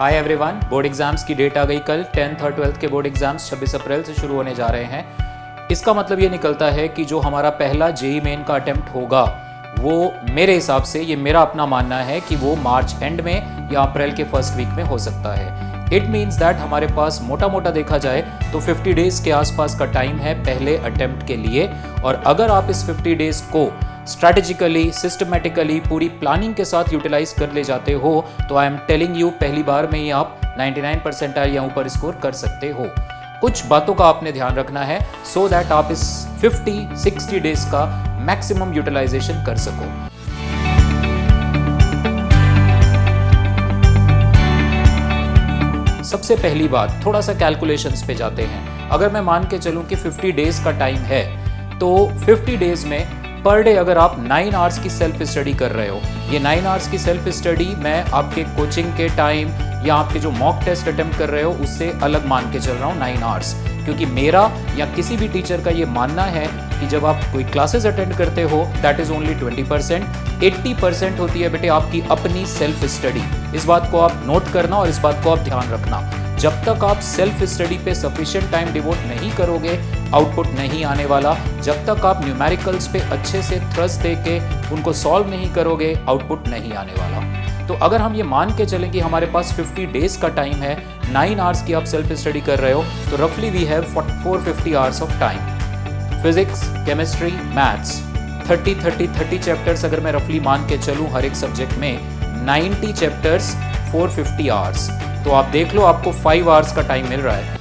Hi everyone, board exams की date आ गई कल। 10th और 12th के बोर्ड एग्जाम्स 26 अप्रैल से शुरू होने जा रहे हैं। इसका मतलब ये निकलता है कि जो हमारा पहला जेईई मेन का अटेम्प्ट होगा वो मेरे हिसाब से, ये मेरा अपना मानना है कि वो मार्च एंड में या अप्रैल के फर्स्ट वीक में हो सकता है। इट मीन्स दैट हमारे पास मोटा मोटा देखा जाए तो 50 डेज के आसपास का टाइम है पहले अटेम्प्ट के लिए। और अगर आप इस 50 डेज को स्ट्रैटेजिकली, सिस्टमेटिकली, पूरी प्लानिंग के साथ यूटिलाइज कर ले जाते हो तो आई एम टेलिंग यू, पहली बार में ही आप 99 परसेंटाइल या ऊपर स्कोर कर सकते हो। कुछ बातों का आपने ध्यान रखना है सो दैट आप इस 50-60 डेज का मैक्सिमम यूटिलाइजेशन कर सको। सबसे पहली बात, थोड़ा सा कैलकुलेशंस पे जाते हैं। अगर मैं मान के चलूं कि 50 डेज का टाइम है तो 50 डेज में पर डे अगर आप 9 आवर्स की सेल्फ स्टडी कर रहे हो, ये 9 आवर्स की सेल्फ स्टडी मैं आपके कोचिंग के टाइम या आपके जो मॉक टेस्ट अटेम्प्ट कर रहे हो उससे अलग मान के चल रहा हूँ 9 आवर्स, क्योंकि मेरा या किसी भी टीचर का ये मानना है कि जब आप कोई क्लासेस अटेंड करते हो दैट इज ओनली 20%, 80% होती है बेटे आपकी अपनी सेल्फ स्टडी। इस बात को आप नोट करना और इस बात को आप ध्यान रखना। जब तक आप सेल्फ स्टडी पे सफिशिएंट टाइम डिवोट नहीं करोगे आउटपुट नहीं आने वाला। जब तक आप न्यूमेरिकल्स पे अच्छे से थ्रस्ट देके उनको सॉल्व नहीं करोगे आउटपुट नहीं आने वाला। तो अगर हम ये मान के चलें कि हमारे पास 50 डेज का टाइम है, 9 आवर्स की आप सेल्फ स्टडी कर रहे हो, तो रफली we have 450 hours of time. Physics, chemistry, maths 30 chapters अगर मैं रफली मान के चलूँ हर एक सब्जेक्ट में 90 चैप्टर्स 450 आवर्स, तो आप देख लो आपको 5 आवर्स का टाइम मिल रहा है।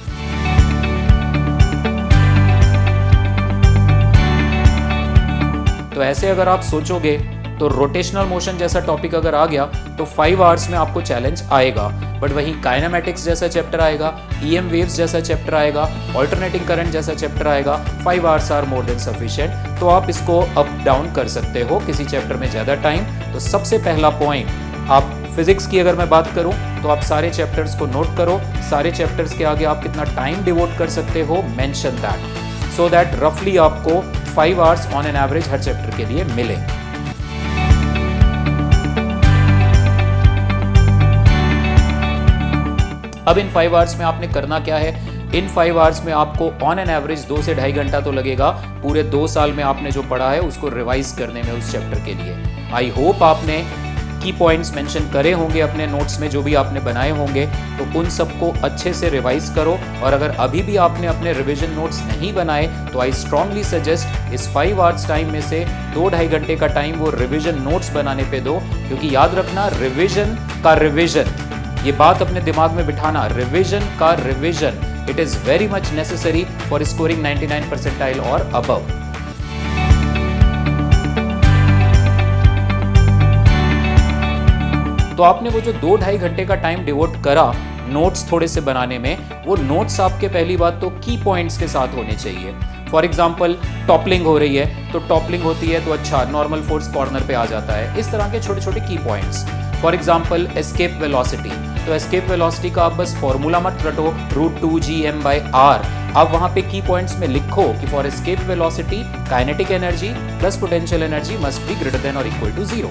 तो ऐसे अगर आप सोचोगे तो रोटेशनल मोशन जैसा टॉपिक अगर आ गया तो 5 आवर्स में आपको चैलेंज आएगा, बट वहीं काइनेमेटिक्स जैसा चैप्टर आएगा, ईएम वेव्स जैसा चैप्टर आएगा, ऑल्टरनेटिंग करंट जैसा चैप्टर आएगा, 5 hours are more than sufficient. तो आप इसको अप डाउन कर सकते हो किसी चैप्टर में ज़्यादा टाइम। तो सबसे पहला पॉइंट, आप फिजिक्स की अगर मैं बात करूं तो आप सारे चैप्टर्स को नोट करो, सारे चैप्टर्स के आगे आप कितना टाइम डिवोट कर सकते हो, मेंशन दैट, सो दैट रफली आपको 5 hours on an average her chapter के लिए मिले। अब इन 5 आवर्स में आपने करना क्या है? इन 5 आवर्स में आपको ऑन एन एवरेज 2 से 2.5 घंटा तो लगेगा पूरे 2 साल में आपने जो पढ़ा है उसको रिवाइज करने में उस चैप्टर के लिए। आई होप आपने की पॉइंट्स मेंशन करे होंगे अपने नोट्स में, जो भी आपने बनाए होंगे, तो उन सबको अच्छे से रिवाइज करो। और अगर अभी भी आपने अपने रिवीजन नोट्स नहीं बनाए तो आई स्ट्रांगली सजेस्ट इस 5 आवर्स टाइम में से 2-2.5 घंटे का टाइम वो रिवीजन नोट्स बनाने पे दो, क्योंकि याद रखना रिवीजन का रिवीजन, ये बात अपने दिमाग में बिठाना, रिवीजन का revision, it is very much necessary for scoring 99 percentile और अबव। तो आपने वो जो 2-2.5 घंटे का टाइम डिवोट करा नोट्स थोड़े से बनाने में, वो नोट्स आपके पहली बात तो की पॉइंट्स के साथ होने चाहिए। फॉर एग्जाम्पल टॉपलिंग हो रही है तो टॉपलिंग होती है तो अच्छा नॉर्मल फोर्स कॉर्नर पे आ जाता है, इस तरह के छोटे छोटे की points. For example escape velocity, तो एस्केप वेलोसिटी का आप बस फॉर्मूला मत रटो √2gm/r, आप वहां पे की पॉइंट्स में लिखो कि for escape velocity kinetic energy plus potential energy must be greater than और इक्वल टू 0।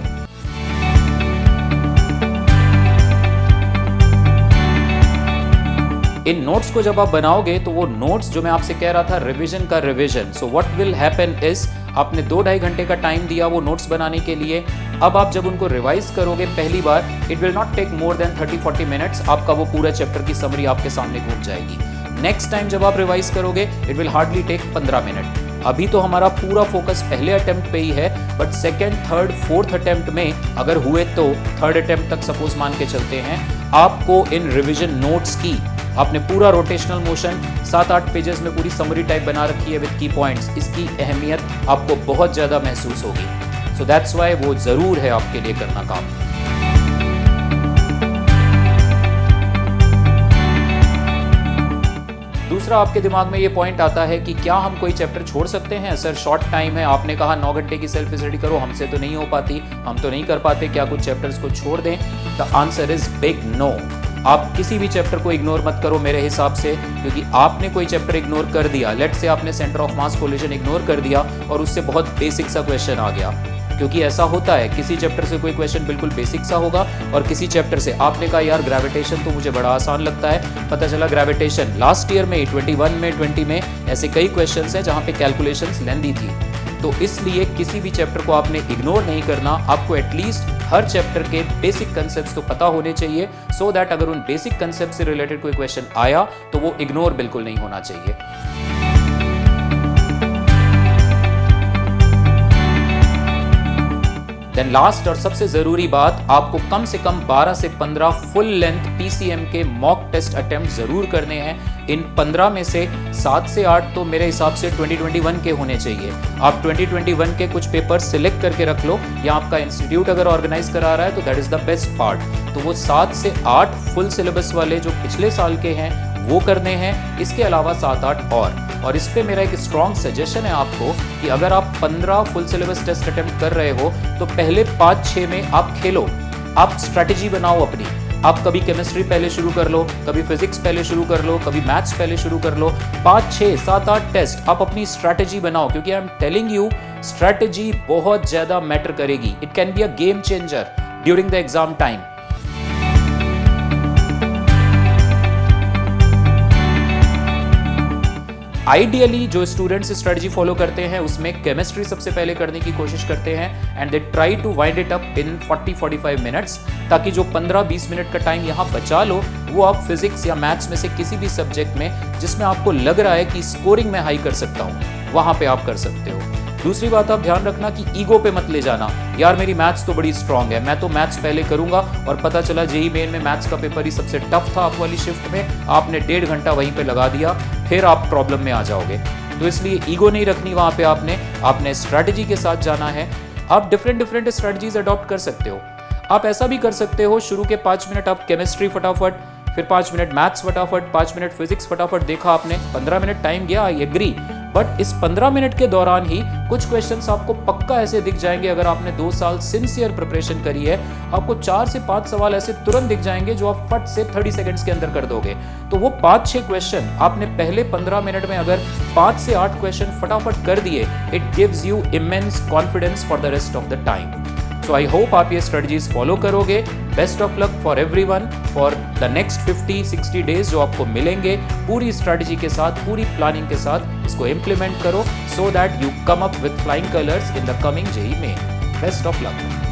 इन नोट्स को जब आप बनाओगे तो वो नोट्स जो मैं आपसे कह रहा था रिवीजन का revision, so what will happen is आपने 2-2.5 घंटे का टाइम दिया वो नोट्स बनाने के लिए। अब आप जब उनको रिवाइज करोगे पहली बार, it will not take more than 30-40 minutes, आपका वो पूरा चैप्टर की समरी आपके सामने घूम जाएगी। नेक्स्ट टाइम जब आप रिवाइज करोगे it will hardly take 15 minute. अभी तो हमारा पूरा फोकस पहले अटेम्प्ट पे ही है, but second, third, fourth attempt में अगर हुए तो थर्ड अटेम्प्ट तक सपोज मान के चलते हैं, आपको इन रिविजन नोट्स की, आपने पूरा रोटेशनल मोशन 7-8 पेजेस में पूरी समरी टाइप बना रखी है विद की पॉइंट्स, इसकी अहमियत आपको बहुत ज़्यादा महसूस होगी। सो दैट्स वाई वो ज़रूर है आपके लिए करना काम। दूसरा आपके दिमाग में ये पॉइंट आता है कि क्या हम कोई चैप्टर छोड़ सकते हैं? सर शॉर्ट टाइम है, आपने कहा 9 घंटे की सेल्फ स्टडी करो, हमसे तो नहीं हो पाती, हम तो नहीं कर पाते, क्या कुछ चैप्टर्स को छोड़ दें? The answer is big no. आप किसी भी चैप्टर को इग्नोर मत करो मेरे हिसाब से, क्योंकि आपने कोई चैप्टर इग्नोर कर दिया, लेट से आपने centre of mass collision ignore कर दिया और उससे बहुत बेसिक सा क्वेश्चन आ गया, क्योंकि ऐसा होता है किसी चैप्टर से कोई क्वेश्चन बिल्कुल बेसिक सा होगा और किसी चैप्टर से आपने कहा यार ग्रेविटेशन तो मुझे बड़ा आसान लगता है, पता चला ग्रेविटेशन लास्ट ईयर में 21 में 20 में ऐसे कई क्वेश्चंस हैं जहां पे कैलकुलेशंस लेंदी थी। तो इसलिए किसी भी चैप्टर को आपने इग्नोर नहीं करना, आपको एटलीस्ट हर चैप्टर के बेसिक कंसेप्ट्स तो पता होने चाहिए, सो दैट अगर उन बेसिक कंसेप्ट से रिलेटेड कोई क्वेश्चन आया तो वो इग्नोर बिल्कुल नहीं होना चाहिए। देन लास्ट और सबसे जरूरी बात, आपको कम से कम 12 से 15 फुल लेंथ पीसीएम के मॉक टेस्ट अटेम्प्ट जरूर करने हैं। इन 15 में से 7 से 8 तो मेरे हिसाब से 2021 के होने चाहिए। आप 2021 के कुछ पेपर सिलेक्ट करके रख लो, या आपका इंस्टीट्यूट अगर ऑर्गेनाइज करा रहा है तो that is the best part. तो वो 7 से 8 फुल सिलेबस वाले जो पिछले साल के हैं वो करने हैं, इसके अलावा 7-8 और इस पे मेरा एक स्ट्रॉन्ग सजेशन है आपको कि अगर आप 15 फुल सिलेबस टेस्ट अटेम्प्ट कर रहे हो तो पहले 5-6 में आप खेलो, आप स्ट्रैटेजी बनाओ अपनी। आप कभी केमिस्ट्री पहले शुरू कर लो, कभी फिजिक्स पहले शुरू कर लो, कभी मैथ्स पहले शुरू कर लो। 5, 6, 7, 8 टेस्ट आप अपनी स्ट्रैटेजी बनाओ, क्योंकि I am telling you strategy बहुत ज्यादा मैटर करेगी। It can be a game changer during the exam time. Ideally जो स्टूडेंट्स स्ट्रेटजी फॉलो करते हैं उसमें केमिस्ट्री सबसे पहले करने की कोशिश करते हैं and they try to wind it up in 40-45 minutes, ताकि जो 15-20 मिनट का टाइम यहाँ बचा लो वो आप फिजिक्स या मैथ्स में से किसी भी सब्जेक्ट में जिसमें आपको लग रहा है कि स्कोरिंग में हाई कर सकता हूँ वहां पे आप कर सकते हो। दूसरी बात आप ध्यान रखना कि ईगो पे मत ले जाना, यार मेरी मैथ्स तो बड़ी स्ट्रांग है, मैं तो मैथ्स पहले करूंगा, और पता चला जेईई मेन में मैथ्स का पेपर ही सबसे टफ था आप वाली शिफ्ट में, आपने 1.5 घंटा वहीं पे लगा दिया, फिर आप प्रॉब्लम में आ जाओगे। तो इसलिए ईगो नहीं रखनी वहां पे, आपने स्ट्रैटेजी के साथ जाना है। आप डिफरेंट स्ट्रैटेजीज अडॉप्ट कर सकते हो। आप ऐसा भी कर सकते हो, शुरू के 5 मिनट आप केमिस्ट्री फटाफट, फिर 5 मिनट मैथ्स फटाफट, 5 मिनट फिजिक्स फटाफट देखा आपने, 15 मिनट टाइम गया, आई एग्री। बट इस 15 मिनट के दौरान ही कुछ क्वेश्चंस आपको पक्का ऐसे दिख जाएंगे, अगर आपने 2 साल सिंसियर प्रिपरेशन करी है, आपको 4 से 5 सवाल ऐसे तुरंत दिख जाएंगे जो आप फट से 30 सेकंड्स के अंदर कर दोगे। तो वो 5-6 क्वेश्चन आपने पहले 15 मिनट में अगर 5 से 8 क्वेश्चन फटाफट कर दिए, it gives you immense confidence for the rest of the time. So I hope आप ये स्ट्रेटजीज फॉलो करोगे। Best of luck for everyone for the next 50-60 days जो आपको मिलेंगे, पूरी स्ट्रेटजी के साथ, पूरी प्लानिंग के साथ इसको इम्प्लीमेंट करो, so that you come up with flying colours in the coming JEE main. Best of luck.